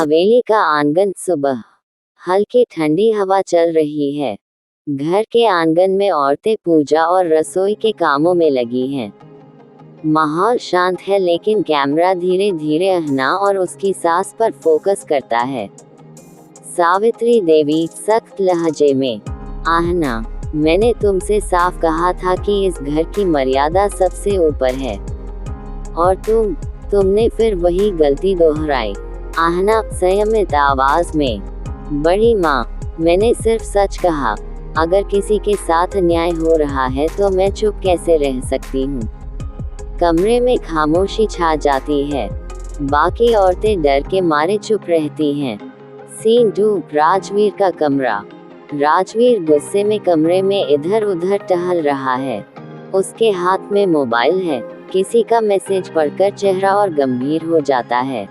हवेली का आंगन। सुबह हल्की ठंडी हवा चल रही है। घर के आंगन में औरतें पूजा और रसोई के कामों में लगी हैं। माहौल शांत है, लेकिन कैमरा धीरे धीरे आहना और उसकी सास पर फोकस करता है। सावित्री देवी सख्त लहजे में, आहना, मैंने तुमसे साफ कहा था कि इस घर की मर्यादा सबसे ऊपर है, और तुमने फिर वही गलती दोहराई। आहना संयमित आवाज में, बड़ी माँ, मैंने सिर्फ सच कहा। अगर किसी के साथ अन्याय हो रहा है तो मैं चुप कैसे रह सकती हूँ। कमरे में खामोशी छा जाती है। बाकी औरतें डर के मारे चुप रहती हैं। सीन 2, राजवीर का कमरा। राजवीर गुस्से में कमरे में इधर उधर टहल रहा है। उसके हाथ में मोबाइल है। किसी का मैसेज पढ़कर चेहरा और गंभीर हो जाता है।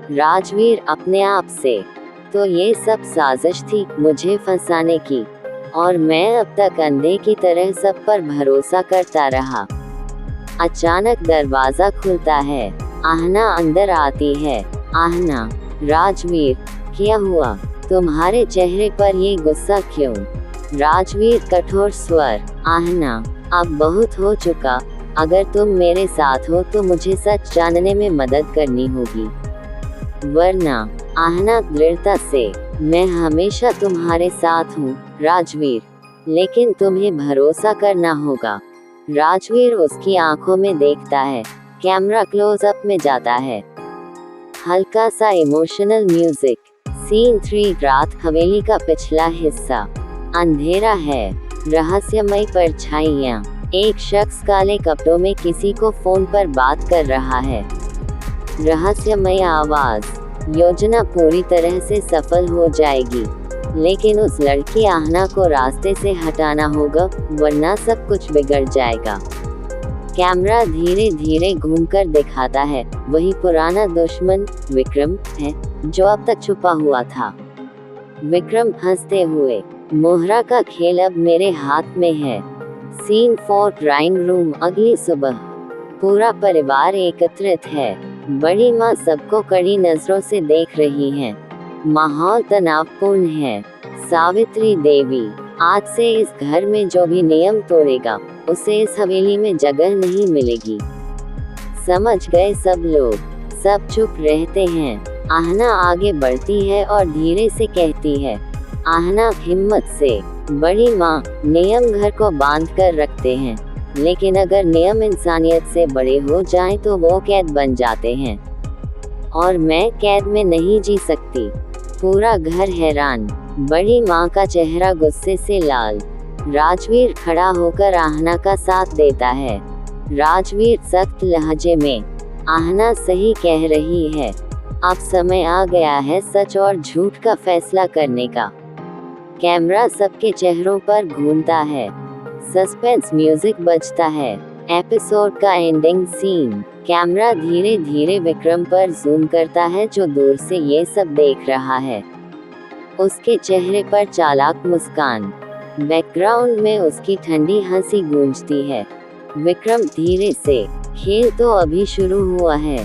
राजवीर अपने आप से, तो ये सब साजिश थी मुझे फंसाने की, और मैं अब तक अंधे की तरह सब पर भरोसा करता रहा। अचानक दरवाजा खुलता है। आहना अंदर आती है। आहना, राजवीर, क्या हुआ? तुम्हारे चेहरे पर ये गुस्सा क्यों? राजवीर कठोर स्वर, आहना, अब बहुत हो चुका। अगर तुम मेरे साथ हो तो मुझे सच जानने में मदद करनी होगी, वरना। आहना दृढ़ता से, मैं हमेशा तुम्हारे साथ हूँ राजवीर, लेकिन तुम्हें भरोसा करना होगा। राजवीर उसकी आंखों में देखता है। कैमरा क्लोजअप में जाता है। हल्का सा इमोशनल म्यूजिक। सीन 3, रात। हवेली का पिछला हिस्सा। अंधेरा है, रहस्यमय परछाइयाँ। एक शख्स काले कपड़ों में किसी को फोन पर बात कर रहा है। रहस्यमय आवाज, योजना पूरी तरह से सफल हो जाएगी, लेकिन उस लड़की आहना को रास्ते से हटाना होगा, वरना सब कुछ बिगड़ जाएगा। कैमरा धीरे धीरे घूमकर दिखाता है, वही पुराना दुश्मन विक्रम है जो अब तक छुपा हुआ था। विक्रम हंसते हुए, मोहरा का खेल अब मेरे हाथ में है। Scene 4, drawing room. अगली सुबह पूरा परिवार एकत्रित है। बड़ी माँ सबको कड़ी नजरों से देख रही हैं। माहौल तनावपूर्ण है। सावित्री देवी, आज से इस घर में जो भी नियम तोड़ेगा उसे इस हवेली में जगह नहीं मिलेगी। समझ गए सब लोग? सब चुप रहते हैं। आहना आगे बढ़ती है और धीरे से कहती है, आहना हिम्मत से, बड़ी माँ, नियम घर को बांध कर रखते हैं, लेकिन अगर नियम इंसानियत से बड़े हो जाएं तो वो कैद बन जाते हैं, और मैं कैद में नहीं जी सकती। पूरा घर हैरान। बड़ी माँ का चेहरा गुस्से से लाल। राजवीर खड़ा होकर आहना का साथ देता है। राजवीर सख्त लहजे में, आहना सही कह रही है। अब समय आ गया है सच और झूठ का फैसला करने का। कैमरा सबके चेहरों पर घूमता है। सस्पेंस म्यूजिक बजता है। एपिसोड का एंडिंग सीन। कैमरा धीरे धीरे विक्रम पर जूम करता है जो दूर से ये सब देख रहा है। उसके चेहरे पर चालाक मुस्कान। बैकग्राउंड में उसकी ठंडी हंसी गूंजती है। विक्रम धीरे से, खेल तो अभी शुरू हुआ है।